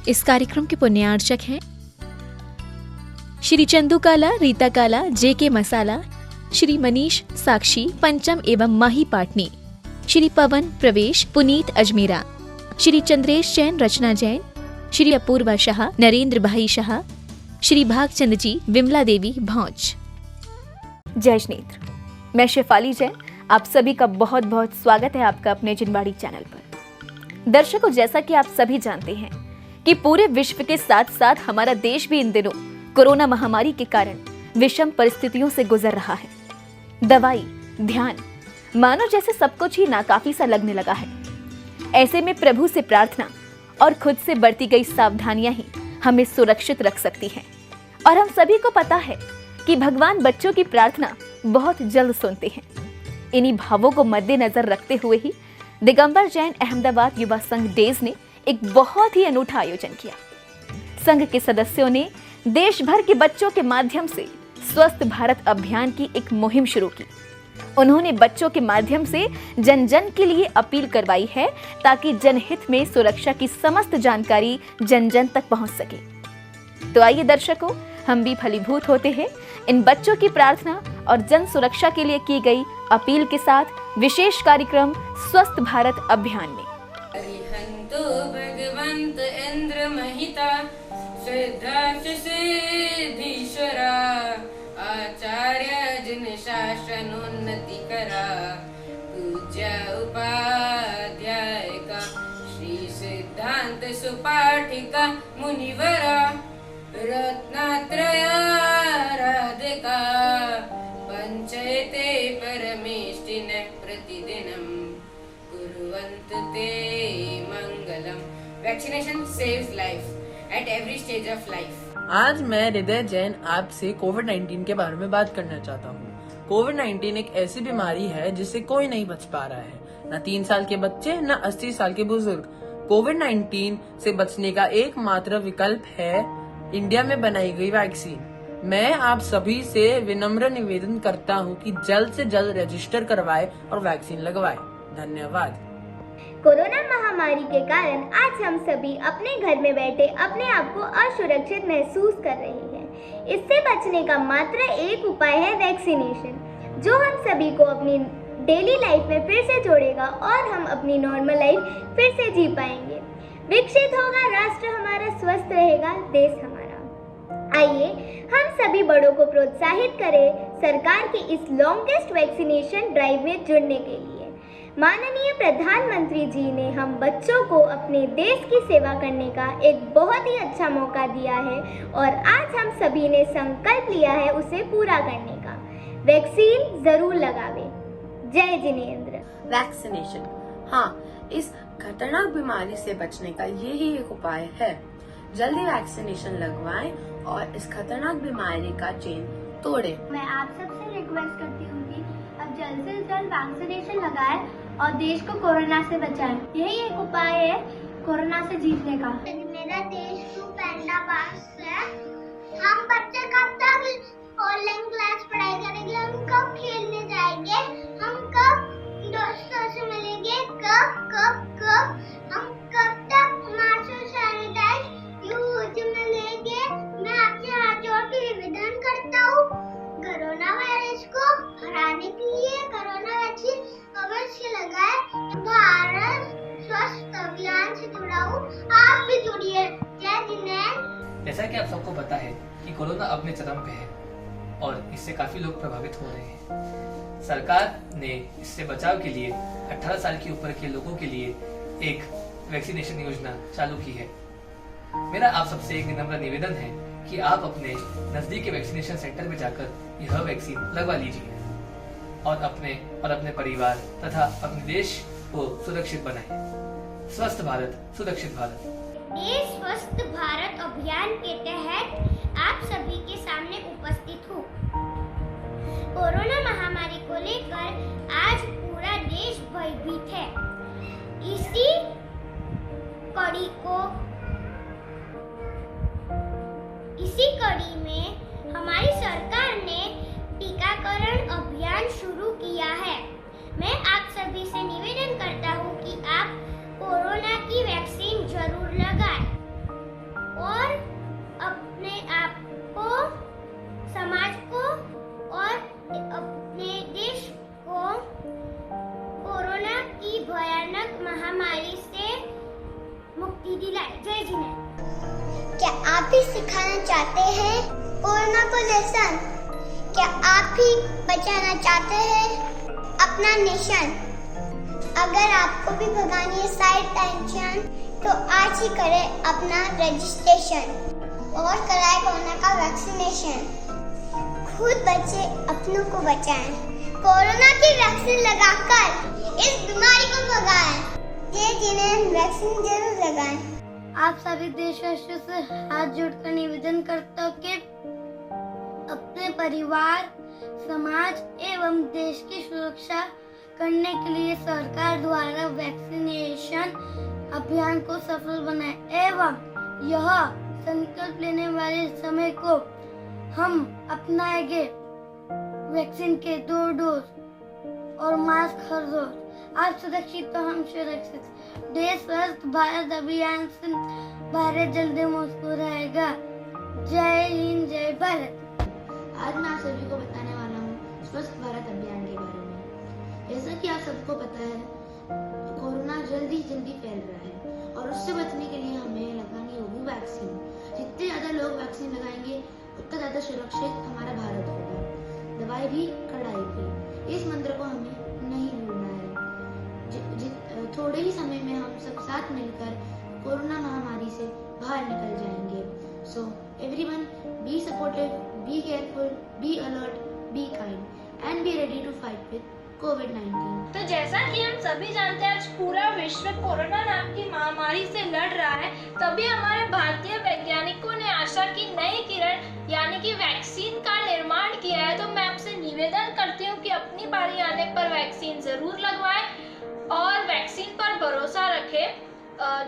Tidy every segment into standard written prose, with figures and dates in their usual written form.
इस कार्यक्रम के पुण्यार्चक हैं श्री चंदू काला, रीता काला, JK मसाला, श्री मनीष साक्षी, पंचम एवं माही पाटनी, श्री पवन प्रवेश, पुनीत अजमेरा, श्री चंद्रेश जैन, रचना जैन, श्री अपूर्वा शाह, नरेंद्र भाई शाह, श्री भागचंद जी, विमला देवी भौज। जय नेत्र, मैं शेफाली जैन, आप सभी का बहुत बहुत स्वागत है आपका अपने जिनवाड़ी चैनल पर। दर्शकों, जैसा कि आप सभी जानते हैं कि पूरे विश्व के साथ साथ हमारा देश भी इन दिनों कोरोना महामारी के कारण विषम परिस्थितियों से गुजर रहा है। दवाई, ध्यान, मानो जैसे सब कुछ ही नाकाफी सा लगने लगा है। ऐसे में प्रभु से प्रार्थना और खुद से बढ़ती गई सावधानियां ही हमें सुरक्षित रख सकती हैं। और हम सभी को पता है कि भगवान बच्चों की प्रार्थना बहुत जल्द सुनते हैं। इन्हीं भावों को मद्देनजर रखते हुए ही दिगंबर जैन अहमदाबाद युवा संघ डेज ने एक बहुत ही अनूठा आयोजन किया। संघ के सदस्यों ने देश भर के बच्चों के माध्यम से स्वस्थ भारत अभियान की एक मुहिम शुरू की। उन्होंने बच्चों के माध्यम से जन जन के लिए अपील करवाई है ताकि जनहित में सुरक्षा की समस्त जानकारी जन जन तक पहुंच सके। तो आइए दर्शकों, हम भी फलीभूत होते हैं इन बच्चों की प्रार्थना और जन सुरक्षा के लिए की गई अपील के साथ विशेष कार्यक्रम स्वस्थ भारत अभियान में। अरिहंतो भगवंत इंद्र महिता सिद्धीश्वरा आचार्य जिन शासनोन्नति करा पूज्य उपाध्याय का श्री सिद्धांत सुपाठिका मुनिवरा रत्नात्रया राधिका पंचयते परमेष्टिन प्रतिदिनं कुर्वन्तु ते मंगलम। Vaccination saves life at every stage of life. आज मैं हृदय जैन आपसे कोविड-19 के बारे में बात करना चाहता हूँ। कोविड-19 एक ऐसी बीमारी है जिससे कोई नहीं बच पा रहा है, न 3 साल के बच्चे न 80 साल के बुजुर्ग। कोविड-19 से बचने का एकमात्र विकल्प है इंडिया में बनाई गई वैक्सीन। मैं आप सभी से विनम्र निवेदन करता हूं कि जल्द से जल्द रजिस्टर करवाएं और वैक्सीन लगवाएं। धन्यवाद। कोरोना महामारी के कारण आज हम सभी अपने घर में बैठे अपने आप को असुरक्षित महसूस कर रहे हैं। इससे बचने का मात्र एक उपाय है वैक्सीनेशन, जो हम सभी को अपनी डेली लाइफ में फिर से जोड़ेगा और हम अपनी नॉर्मल लाइफ फिर से जी पाएंगे। विकसित होगा राष्ट्र हमारा, स्वस्थ रहेगा देश हमारा। आइए हम सभी बड़ों को प्रोत्साहित करें सरकार की इस लॉन्गेस्ट वैक्सीनेशन ड्राइव में जुड़ने के लिए। माननीय प्रधानमंत्री जी ने हम बच्चों को अपने देश की सेवा करने का एक बहुत ही अच्छा मौका दिया है और आज हम सभी ने संकल्प लिया है उसे पूरा करने का। वैक्सीन जरूर लगावे। जय जिनेंद्र। वैक्सीनेशन, हाँ, इस खतरनाक बीमारी से बचने का यही एक उपाय है। जल्दी वैक्सीनेशन लगवाएं और इस खतरनाक बीमारी का चेन तोड़ें। मैं आप सबसे रिक्वेस्ट करती हूँ कि अब जल्द से जल्द वैक्सीनेशन लगाएं और देश को कोरोना से बचाएं। यही एक उपाय है कोरोना से जीतने का। मेरा देश तो पहला पास है। हम बच्चे कब तक ऑनलाइन क्लास पढ़ाई करेंगे? हम कब खेलने जाएंगे? हम कब दोस्तों से मिलेंगे? कब हम कब तक मास्क और सैनिटाइज यूज में लेंगे? मैं आपसे हाथ जोड़ के निवेदन करता हूँ, कोरोना वायरस को हराने के लिए कोरोना वैक्सीन अवश्य लगाए। भारत स्वस्थ अभियान से जुड़ा हूँ, आप भी जुड़िए। जय जिनेंद्र। जैसा कि आप सबको पता है कि कोरोना अपने चरम पे है और इससे काफी लोग प्रभावित हो रहे हैं। सरकार ने इससे बचाव के लिए 18 साल के ऊपर के लोगों के लिए एक वैक्सीनेशन योजना चालू की है। मेरा आप सबसे एक विनम्र निवेदन है कि आप अपने नजदीकी वैक्सीनेशन सेंटर में जाकर यह वैक्सीन लगवा लीजिए और अपने परिवार तथा अपने देश को सुरक्षित बनाएं। स्वस्थ भारत, सुरक्षित भारत। ये स्वस्थ भारत अभियान के तहत आप सभी के सामने उपस्थित हूँ। कोरोना महामारी को लेकर आज पूरा देश भयभीत है। इसी कड़ी में हमारी सरकार ने टीकाकरण अभियान शुरू किया है। मैं आप सभी से निवेदन करता हूँ कि आप कोरोना की वैक्सीन जरूर लगाएं। चाहते हैं कोरोना को लेसन? क्या आप भी बचाना चाहते हैं अपना नेशन? अगर आपको भी भगानी है साइड टेंशन तो आज ही करें अपना रजिस्ट्रेशन और कराएं कोरोना का वैक्सीनेशन। खुद बचे, अपनों को बचाएं, कोरोना की वैक्सीन लगाकर इस बीमारी को भगाएं। ये जिन्हें वैक्सीन जरूर लगाएं। आप सभी देशवासियों से हाथ जोड़कर निवेदन करता हूँ कि अपने परिवार, समाज एवं देश की सुरक्षा करने के लिए सरकार द्वारा वैक्सीनेशन अभियान को सफल बनाए एवं यह संकल्प लेने वाले समय को हम अपनाएंगे वैक्सीन के 2 डोज और मास्क हर रोज। आप सुरक्षित तो हम सुरक्षित। देश स्वस्थ भारत अभियान से भारत जल्दी मुस्कुराएगा। जय हिंद, जय भारत। आज मैं आप सभी को बताने वाला हूँ स्वस्थ भारत अभियान के बारे में। जैसा कि आप सबको पता है, कोरोना जल्दी फैल रहा है और उससे बचने के लिए हमें लगानी होगी वैक्सीन। जितने ज्यादा लोग वैक्सीन लगाएंगे उतना ज्यादा सुरक्षित हमारा भारत होगा। दवाई भी कड़ाई भी, इस मंत्र को हमें नहीं भूलना है। थोड़े ही समय में हम सब साथ मिलकर कोरोना महामारी से बाहर निकल जाएंगे। So everyone, be supportive, be careful, be alert, be kind and be ready to fight with कोविड-19। तो जैसा कि हम सभी जानते हैं, आज पूरा विश्व कोरोना नाम की महामारी से लड़ रहा है। तभी हमारे भारतीय वैज्ञानिकों ने आशा की नई किरण यानी कि वैक्सीन का निर्माण किया है। तो मैं आपसे निवेदन करती हूँ कि अपनी बारी आने पर वैक्सीन जरूर लगवाएं और वैक्सीन पर भरोसा रखें।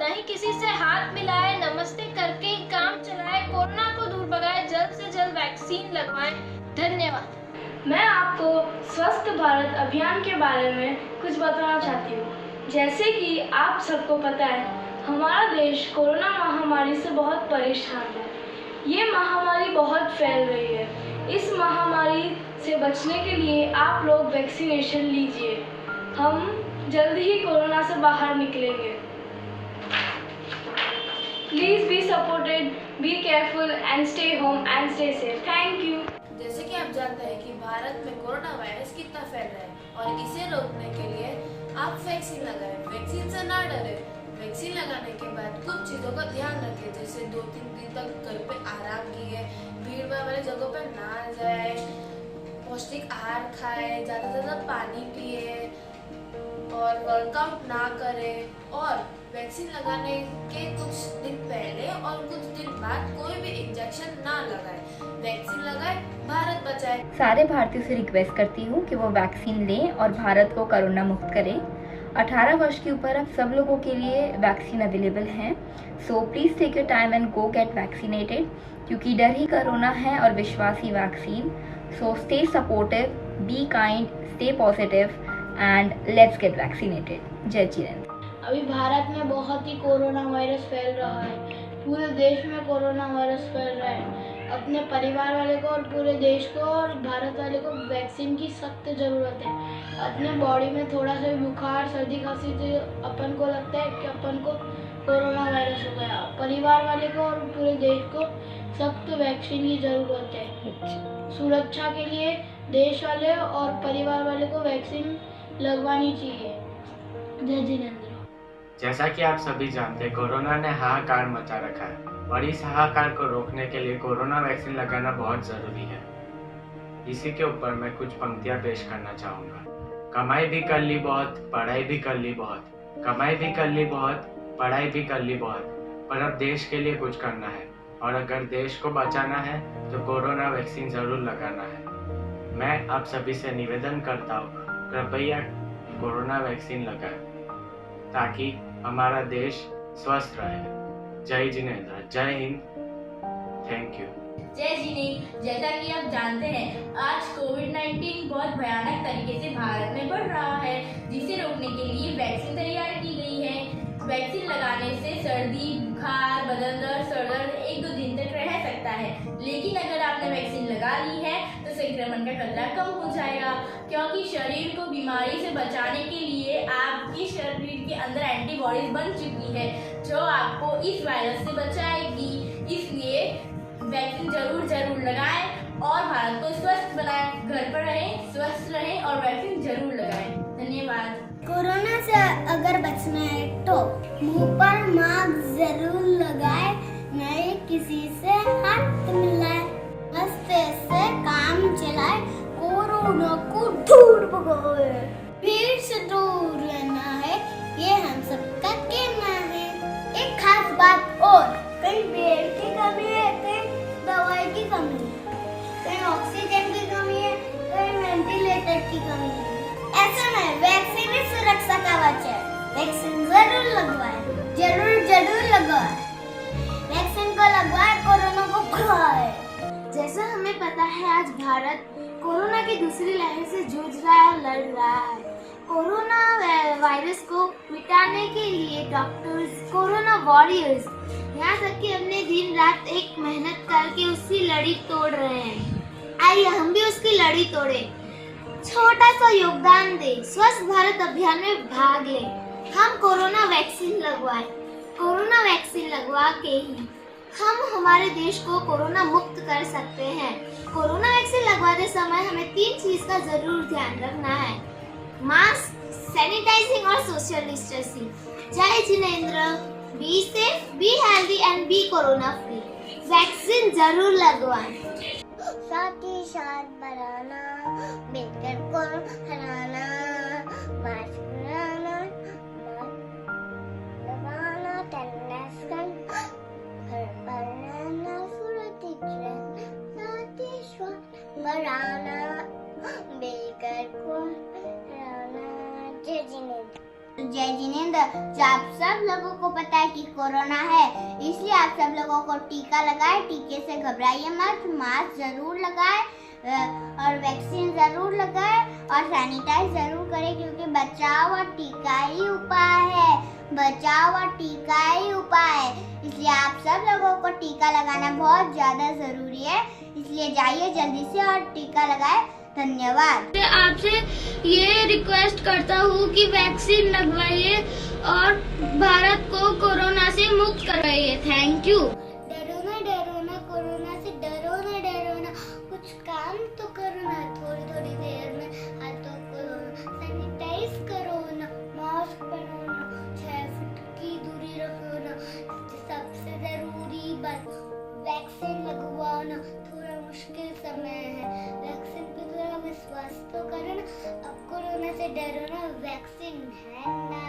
नहीं किसी से हाथ मिलाए, नमस्ते करके ही काम चलाए, कोरोना को दूर भगाए, जल्द से जल्द वैक्सीन लगवाएं। धन्यवाद। मैं आपको स्वस्थ भारत अभियान के बारे में कुछ बताना चाहती हूँ। जैसे कि आप सबको पता है, हमारा देश कोरोना महामारी से बहुत परेशान है। ये महामारी बहुत फैल रही है। इस महामारी से बचने के लिए आप लोग वैक्सीनेशन लीजिए। हम जल्दी ही कोरोना से बाहर निकलेंगे। Please be supported, be careful and stay home and stay safe. Thank you. जैसे कि आप जानते हैं कि भारत में कोरोना वायरस कितना फैल रहा है और इसे रोकने के लिए आप वैक्सीन लगाएं। वैक्सीन से ना डरे। वैक्सीन लगाने के बाद कुछ चीज़ों का ध्यान रखें, जैसे 2-3 दिन तक घर पे आराम कीजिए, भीड़ भाड़ वाली जगहों पे ना जाए, पौष्टिक आहार खाए, ज़्यादा से ज़्यादा पानी पिए और वर्कआउट ना करें। और वैक्सीन लगाने के कुछ दिन पहले और कुछ दिन बाद कोई भी इंजेक्शन ना लगाए। वैक्सीन लगाए, भारत बचाए। सारे भारतीयों से रिक्वेस्ट करती हूँ कि वो वैक्सीन लें और भारत को कोरोना मुक्त करें। 18 वर्ष के ऊपर अब सब लोगों के लिए वैक्सीन अवेलेबल हैं। So please take your time and go get vaccinated, क्योंकि डर ही कोरोना है और विश्वास ही vaccine. So stay supportive, be kind, stay positive and let's get vaccinated. जय जिनेंद्र। अभी भारत में बहुत ही कोरोना वायरस फैल रहा है। पूरे देश में कोरोना वायरस फैल रहा है। अपने परिवार वाले को और पूरे देश को और भारत वाले को वैक्सीन की सख्त ज़रूरत है। अपने बॉडी में थोड़ा सा बुखार, सर्दी, खांसी से अपन को लगता है कि अपन को कोरोना वायरस हो गया। परिवार वाले को और पूरे देश को सख्त वैक्सीन की ज़रूरत है। सुरक्षा के लिए देश वाले और परिवार वाले को वैक्सीन लगवानी चाहिए। जय जिनेंद्र। जैसा कि आप सभी जानते हैं, कोरोना ने हाहाकार मचा रखा है और इस हाहाकार को रोकने के लिए कोरोना वैक्सीन लगाना बहुत ज़रूरी है। इसी के ऊपर मैं कुछ पंक्तियाँ पेश करना चाहूँगा। कमाई भी कर ली बहुत, पढ़ाई भी कर ली बहुत, कमाई भी कर ली बहुत, पढ़ाई भी कर ली बहुत, पर अब देश के लिए कुछ करना है और अगर देश को बचाना है तो कोरोना वैक्सीन ज़रूर लगाना है। मैं आप सभी से निवेदन करता हूँ, कृपया कोरोना वैक्सीन लगाएं ताकि हमारा देश स्वस्थ रहे। जय जिनेंद्र, जय हिंद, थैंक यू। जय जिनेंद्र। जैसा कि आप जानते हैं, आज कोविड-19 बहुत भयानक तरीके से भारत में बढ़ रहा है, जिसे रोकने के लिए वैक्सीन तैयार की गई है। वैक्सीन लगाने से सर्दी, बुखार, बदन दर्द, सर दर्द 1-2 दिन तक रह सकता है, लेकिन अगर आपने वैक्सीन लगा ली है तो संक्रमण का खतरा कम हो जाएगा, क्योंकि शरीर को बीमारी से बचाने के लिए आपके शरीर के अंदर एंटीबॉडीज बन चुकी है जो आपको इस वायरस से बचाएगी। इसलिए वैक्सीन जरूर जरूर लगाएं और भारत को स्वस्थ बनाएं। घर पर रहें, स्वस्थ रहें और वैक्सीन जरूर लगाएं। धन्यवाद। कोरोना से अगर बचना है तो मुंह पर मास्क जरूर लगाए, नहीं किसी से हाथ मिलाए, हंसते से काम चलाए, कोरोना को दूर भगाए। भीड़ से दूर रहना है, ये हम सबका कहना है। एक खास बात और, कहीं बेड की कमी है, कहीं दवाई की कमी है, कहीं ऑक्सीजन की कमी है, कहीं वेंटिलेटर की कमी है। ऐसे में वैक्सीन ही सुरक्षा कवच है। वैक्सीन जरूर लगवाएं, जरूर जरूर लगवाएं। वैक्सीन को लगवाएं, कोरोना को भगाएं। जैसा हमें पता है, आज भारत कोरोना की दूसरी लहर से जूझ रहा है, लड़ रहा है। कोरोना वायरस को मिटाने के लिए डॉक्टर्स, कोरोना वॉरियर्स, यहाँ तक कि अपने दिन रात एक मेहनत करके उसकी लड़ी तोड़ रहे हैं। आइए हम भी उसकी लड़ी तोड़े, छोटा सा योगदान दे, स्वस्थ भारत अभियान में भाग ले। हम कोरोना वैक्सीन लगवाएं। कोरोना वैक्सीन लगवा के ही हम हमारे देश को कोरोना मुक्त कर सकते हैं। कोरोना वैक्सीन लगवाते समय हमें 3 चीज का जरूर ध्यान रखना है: मास्क, सैनिटाइजिंग और सोशल डिस्टेंसिंग। जय जिनेंद्र, be safe, be healthy and be corona free. Vaccine जरूर लगवाएं। साथ ही साथ बढ़ाना, मिलकर को हराना, मास्क लगाना, घर पर रहना, सुरक्षित रहना, साथ ही साथ बढ़ाना, मिलकर को हराना। जय जिनेंद्र। जय जिनेंद्र। आप सब लोगों को पता है कि कोरोना है, इसलिए आप सब लोगों को टीका लगाए। टीके से घबराइए मत, मास्क जरूर लगाए और वैक्सीन जरूर लगाए और सैनिटाइज जरूर करें, क्योंकि बचाव और टीका ही उपाय है। बचाव और टीका ही उपाय है, इसलिए आप सब लोगों को टीका लगाना बहुत ज्यादा जरूरी है। इसलिए जाइए जल्दी से और टीका लगाए। धन्यवाद। आपसे ये रिक्वेस्ट करता हूँ कि वैक्सीन लगवाइए और भारत को कोरोना से मुक्त करवाइए। Thank you. डरो ना कोरोना से, डरो ना, कुछ काम तो करो ना। थोड़ी देर में हाथों को सैनिटाइज करो ना, मास्क पहनो ना, 6 फुट की दूरी रखो ना। सबसे जरूरी बात, वैक्सीन लगवाओ ना। थोड़ा मुश्किल समय है, वैक्सीन पे थोड़ा विश्वास तो करो ना। अब कोरोना से डरो ना, वैक्सीन है ना।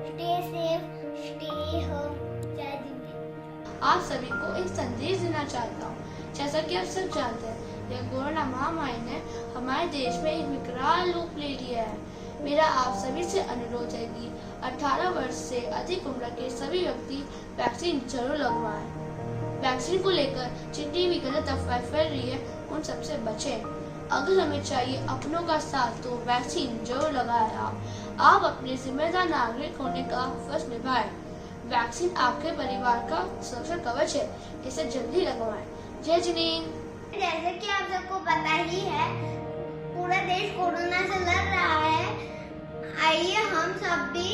Stay safe, stay home. जय जिनेंद्र। आप सभी को एक संदेश देना चाहता हूँ। जैसा कि आप सब जानते हैं, यह कोरोना महामारी ने हमारे देश में एक विकराल रूप ले लिया है। मेरा आप सभी से अनुरोध है कि 18 वर्ष से अधिक उम्र के सभी व्यक्ति वैक्सीन जरूर लगवाएं। वैक्सीन को लेकर जितनी भी गलत अफवाहें फैल रही है, उन सबसे बचें। अगर हमें चाहिए अपनों का साथ, तो वैक्सीन जरूर लगाएं। आप अपने जिम्मेदार नागरिक होने का फर्ज निभाएं। वैक्सीन आपके परिवार का सुरक्षा कवच है, इसे जल्दी लगवाएं। जय जिनेंद्र। जैसे कि आप सबको पता ही है, पूरा देश कोरोना से लड़ रहा है। आइए हम सब भी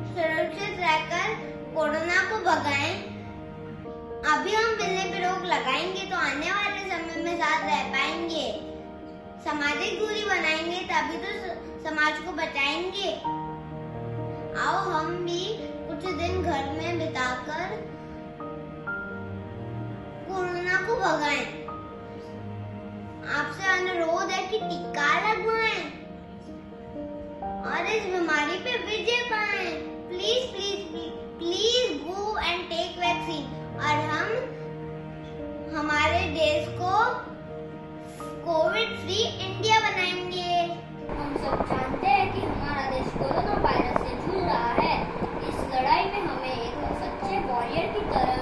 सुरक्षित रहकर कोरोना को भगाएं। अभी हम मिलने पे रोक लगाएंगे तो आने वाले समय में साथ रह पाएंगे। सामाजिक दूरी बनाएंगे तभी तो समाज को बचाएंगे। आओ हम भी कुछ दिन घर में बिताकर कोरोना को भगाएं। आपसे अनुरोध है कि टीका लगवाएं और इस बीमारी पे विजय पाएं। Please please please go and take vaccine और हम हमारे देश को कोविड फ्री इंडिया बनाएंगे। हम सब जानते हैं कि हमारा देश कोरोना वायरस से जूझ रहा है। इस लड़ाई में हमें एक सच्चे वॉरियर की तरह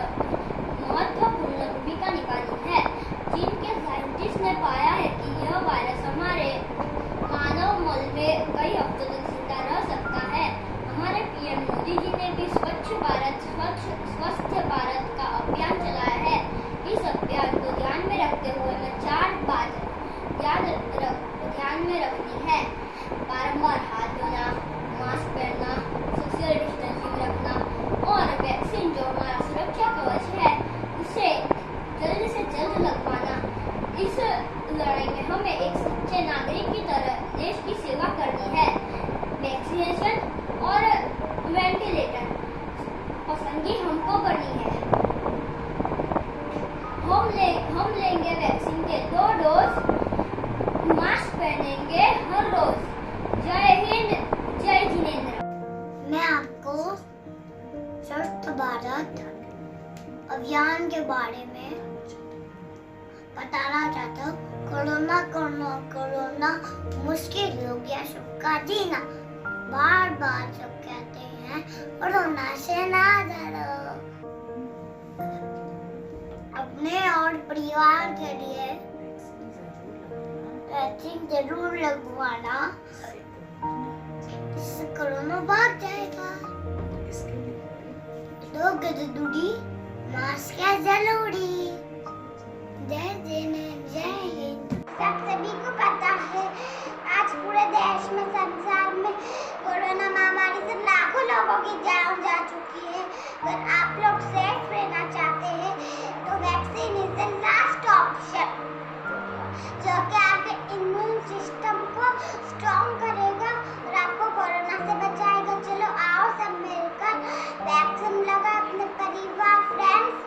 महत्वपूर्ण भूमिका निभानी है। चीन के साइंटिस्ट ने पाया है कि यह वायरस हमारे मानव मल में कई हफ्तों तक जिंदा रह सकता है। हमारे पीएम मोदी जी ने भी स्वच्छ भारत स्वस्थ भारत का अभियान चलाया है। इस अभियान को ध्यान में रखते हुए मैं 4 बात याद डोज मास्क पहनेंगे हर रोज। जय हिंद, जय जिनेंद्र। मैं आपको स्वस्थ भारत अभियान के बारे में बताना चाहता हूँ। कोरोना मुश्किल हो गया सबका जीना। बार बार सब कहते हैं कोरोना से ना डरो। अपने और परिवार के लिए वैक्सीन जरूर लगवाना, इससे कोरोना भाग जाएगा। 2 गज दूरी, मास्क है जरूरी। जय जिनेंद्र, जय हिंद। सब सभी को पता है आज पूरे देश में, संसार में कोरोना महामारी से लाखों लोगों की जान जा चुकी है। अगर आप लोग सेफ रहना चाहते हैं तो vaccine is the last option, जो कि आपके इम्यून सिस्टम को स्ट्रॉन्ग करेगा और आपको कोरोना से बचाएगा। चलो आओ सब मिलकर वैक्सीन लगा, अपने परिवार, फ्रेंड्स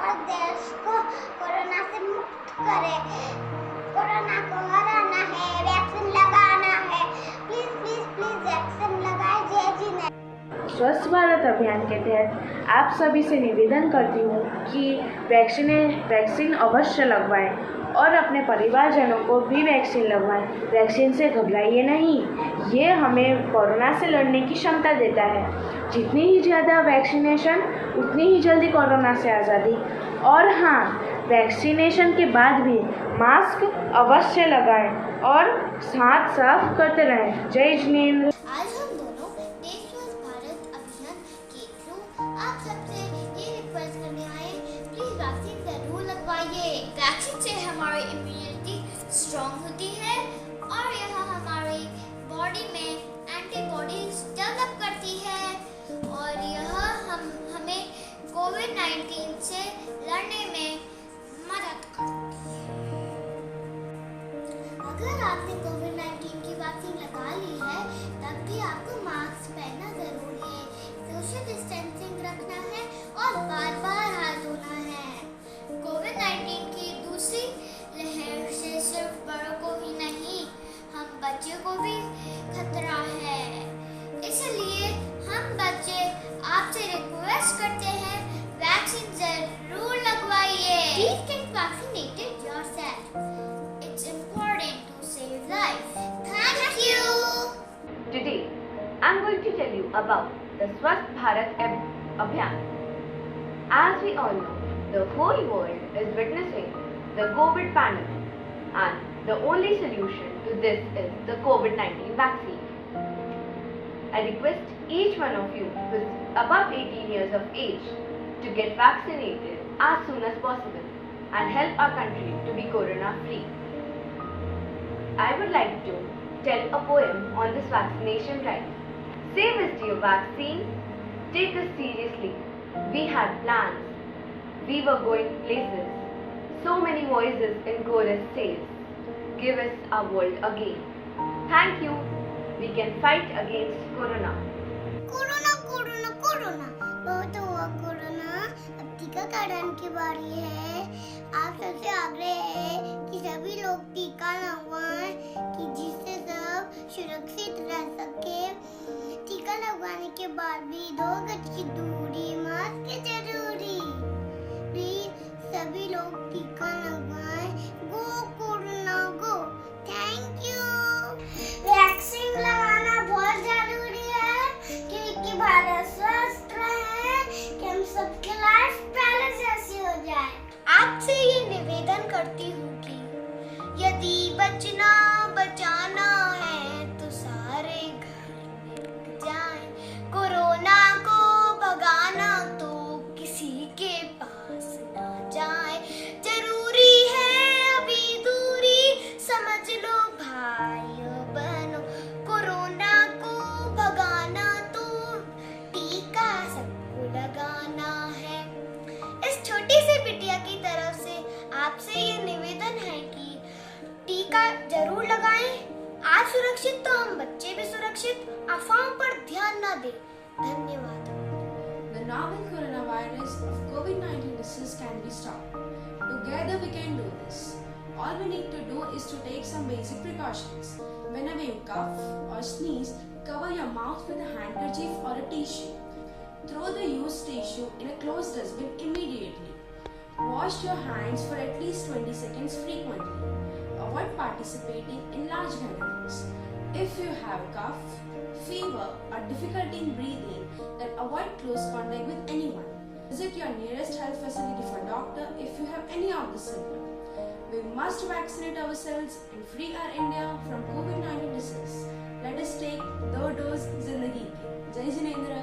और देश को कोरोना से मुक्त करें। कोरोना को हराना है, वैक्सीन लगाना है। प्लीज प्लीज प्लीज वैक्सीन लगाएं। जय जिनेंद्र। स्वच्छ भारत अभियान के तहत आप सभी से निवेदन करती हूँ कि वैक्सीन अवश्य लगवाएं और अपने परिवारजनों को भी वैक्सीन लगवाएं। वैक्सीन से घबराइए नहीं, ये हमें कोरोना से लड़ने की क्षमता देता है। जितनी ही ज़्यादा वैक्सीनेशन उतनी ही जल्दी कोरोना से आज़ादी। और हाँ, वैक्सीनेशन के बाद भी मास्क अवश्य लगाएं और हाथ साफ करते रहें। जय जिनेंद्र। आज हम दोनों देश स्वच्छ भारत अभियान के थ्रू आप सबसे ये रिक्वेस्ट करने आए, प्लीज वैक्सीन जरूर लगवाइए। वैक्सीन से हमारी इम्यूनिटी स्ट्रॉन्ग होती है और यह हमारी बॉडी में एंटीबॉडीज डेवलप करती है और यह हमें कोविड-19 से लड़ने में मदद करती है। अगर आपने कोविड-19 की वैक्सीन लगा ली है तब भी आपको मास्क पहनना जरूरी है, सोशल डिस्टेंसिंग रखना है और बार बार हाथ धोना है। कोविड-19 की दूसरी लहर से सिर्फ बड़ों को ही नहीं, हम बच्चों को भी खतरा है। इसलिए हम बच्चे आपसे रिक्वेस्ट करते हैं, वैक्सीन जरूर लगवाइए। Please get vaccinated yourself. It's important to save life. Thank you. Today, I'm going to tell you about the Swasth Bharat Abhiyan. As we all know, the whole world is witnessing the COVID pandemic, and the only solution to this is the COVID-19 vaccine. I request each one of you who is above 18 years of age to get vaccinated as soon as possible and help our country to be corona free. I would like to tell a poem on this vaccination drive. Save us dear vaccine, take us seriously. We had plans, we were going places. So many voices in chorus says, give us our world again. Thank you. We can fight against corona. Corona corona corona बहुत हुआ corona, अब टीकाकरण की बारी है। आप सबसे आग्रह है कि सभी लोग टीका लगवाएं कि जिससे सब सुरक्षित रह सके। टीका लगवाने के बाद भी 2 गज की दूरी, मास्क जरूरी। प्लीज सभी लोग टीका लगवाएं। गो corona go. Thank you. Vaccine लगाना बहुत जरूरी है क्योंकि भारत स्वस्थ रहे, कि हम सबकी लाइफ पहले जैसी हो जाए। आपसे ये निवेदन करती हूँ कि यदि बचाना है तो सारे घर मिल जाएं। कोरोना को भगाना तो किसी के पास ना जाए। जरूरी है अभी दूरी, समझ लो भाइयों बहनों। कोरोना को भगाना तो टीका सबको लगाना है। इस छोटी सी बिटिया की तरफ से आपसे ये निवेदन है कि टीका जरूर लगाएं। आप सुरक्षित तो हम बच्चे भी सुरक्षित। अफवाहों पर ध्यान न दें। धन्यवाद। The novel coronavirus of COVID-19 disease can be stopped. Together we can do this. All we need to do is to take some basic precautions. Whenever you cough or sneeze, cover your mouth with a handkerchief or a tissue. Throw the used tissue in a closed dustbin immediately. Wash your hands for at least 20 seconds frequently. Avoid participating in large gatherings. If you have cough, fever or difficulty in breathing, then avoid close contact with anyone. Visit your nearest health facility for a doctor if you have any of the symptoms. We must vaccinate ourselves and free our India from COVID-19 disease. Let us take the dose जिंदगी की. जय जिनेंद्र.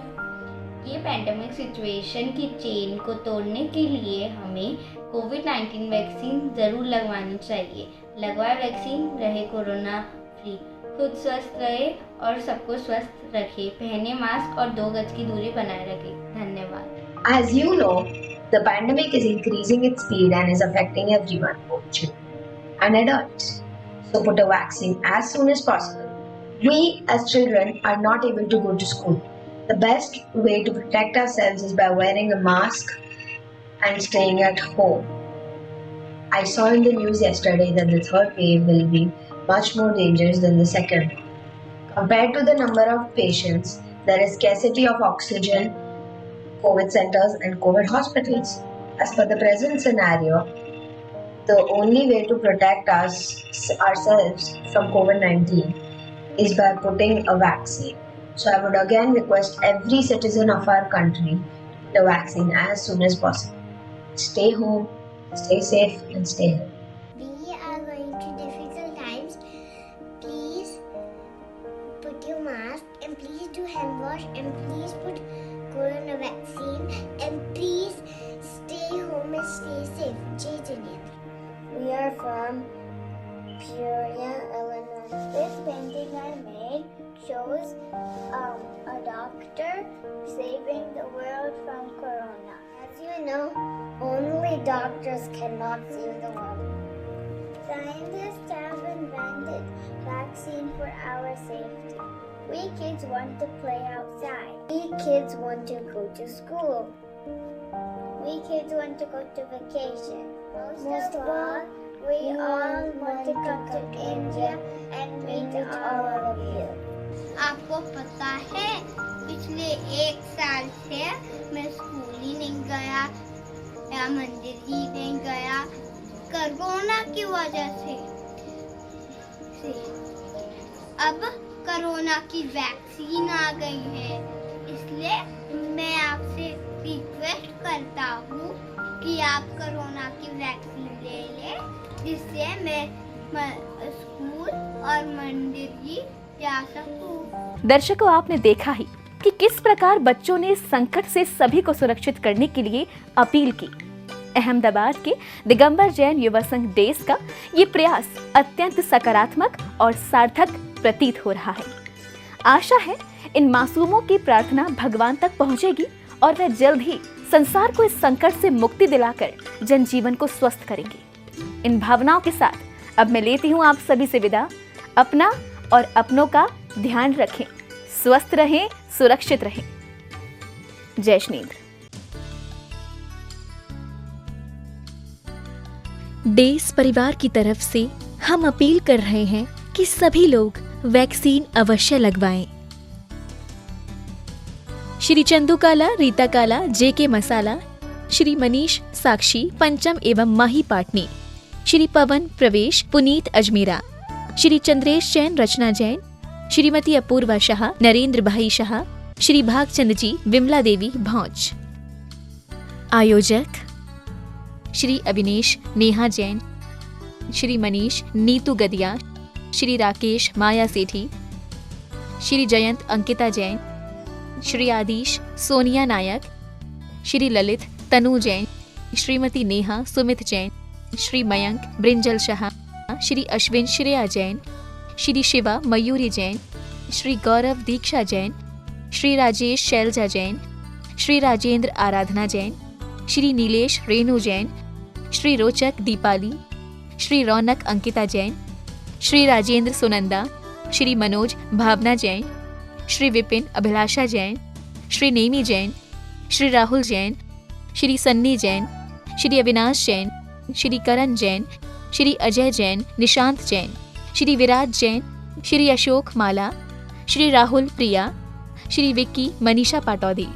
ये pandemic situation की chain को तोड़ने के लिए हमें कोविड-19 वैक्सीन ज़रूर लगवानी चाहिए. लगवाए वैक्सीन, रहे कोरोना फ्री. खुद स्वस्थ रहे और सबको स्वस्थ रखे. पहने मास्क और 2 गज की दूरी बनाए रखें. धन्यवाद. As you know, the pandemic is increasing its speed and is affecting everyone, both children and adults. So put a vaccine as soon as possible. We as children are not able to go to school. The best way to protect ourselves is by wearing a mask and staying at home. I saw in the news yesterday that the third wave will be much more dangerous than the second. Compared to the number of patients, there is scarcity of oxygen, COVID centers and COVID hospitals. As per the present scenario, the only way to protect ourselves from COVID-19 is by putting a vaccine. So I would again request every citizen of our country to get a vaccine as soon as possible. Stay home, stay safe and stay healthy. We are going through difficult times. Please put your mask and please do hand wash and please put corona vaccine and please stay home and stay safe. Jai Jinesh. We are from Peoria, Illinois. This painting I made shows a doctor saving the world from corona. As you know, only doctors cannot save the world. Scientists have invented vaccine for our safety. We kids want to play outside. We kids want to go to school. We kids want to go to vacation. Most of all, we all want to come to India and meet all of you. आपको पता है पिछले 1 साल से मैं school ही नहीं गया या मंदिर ही नहीं गया कोरोना की वजह से। अब कोरोना की वैक्सीन आ गई है, इसलिए मैं आपसे रिक्वेस्ट करता हूँ कि आप कोरोना की वैक्सीन ले लें, जिससे मैं स्कूल और मंदिर ही जा सकूँ। दर्शकों, आपने देखा ही कि किस प्रकार बच्चों ने संकट से सभी को सुरक्षित करने के लिए अपील की। अहमदाबाद के दिगंबर जैन युवा संघ डेस का ये प्रयास अत्यंत सकारात्मक और सार्थक प्रतीत हो रहा है। आशा है इन मासूमों की प्रार्थना भगवान तक पहुंचेगी और वे जल्द ही संसार को इस संकट से मुक्ति दिलाकर जनजीवन को स्वस्थ करेंगे। इन भावनाओं के साथ अब मैं लेती हूँ आप सभी से विदा। अपना और अपनों का ध्यान रखें, स्वस्थ रहें, सुरक्षित रहें। जय श्रीनेंद्र। डेस परिवार की तरफ से हम अपील कर रहे हैं कि सभी लोग वैक्सीन अवश्य लगवाएं। श्री चंदू काला, रीता काला, जेके मसाला, श्री मनीष साक्षी, पंचम एवं माही पाटनी, श्री पवन प्रवेश, पुनीत अजमेरा, श्री चंद्रेश जैन, रचना जैन, श्रीमती अपूर्वा शाह, नरेंद्र भाई शाह, श्री भागचंद जी, विमला देवी भौज। आयोजक श्री अविनेश, नेहा जैन, श्री मनीष, नीतू गदिया, श्री राकेश, माया सेठी, श्री जयंत, अंकिता जैन, श्री आदिश, सोनिया नायक, श्री ललित, तनु जैन, श्रीमती नेहा, सुमित जैन, श्री मयंक, ब्रिंजल शाह, श्री अश्विन, श्रेया जैन, श्री शिवा, मयूरी जैन, श्री गौरव, दीक्षा जैन, श्री राजेश, शैलजा जैन, श्री राजेंद्र, आराधना जैन, श्री नीलेश, रेणु जैन, श्री रोचक, दीपाली, श्री रौनक, अंकिता जैन, श्री राजेंद्र, सुनंदा, श्री मनोज, भावना जैन, श्री विपिन, अभिलाषा जैन, श्री नेमी जैन, श्री राहुल जैन, श्री सन्नी जैन, श्री अविनाश जैन, श्री करण जैन, श्री अजय जैन, निशांत जैन, श्री विराज जैन, श्री अशोक माला, श्री राहुल प्रिया, श्री विक्की मनीषा पाटौदी।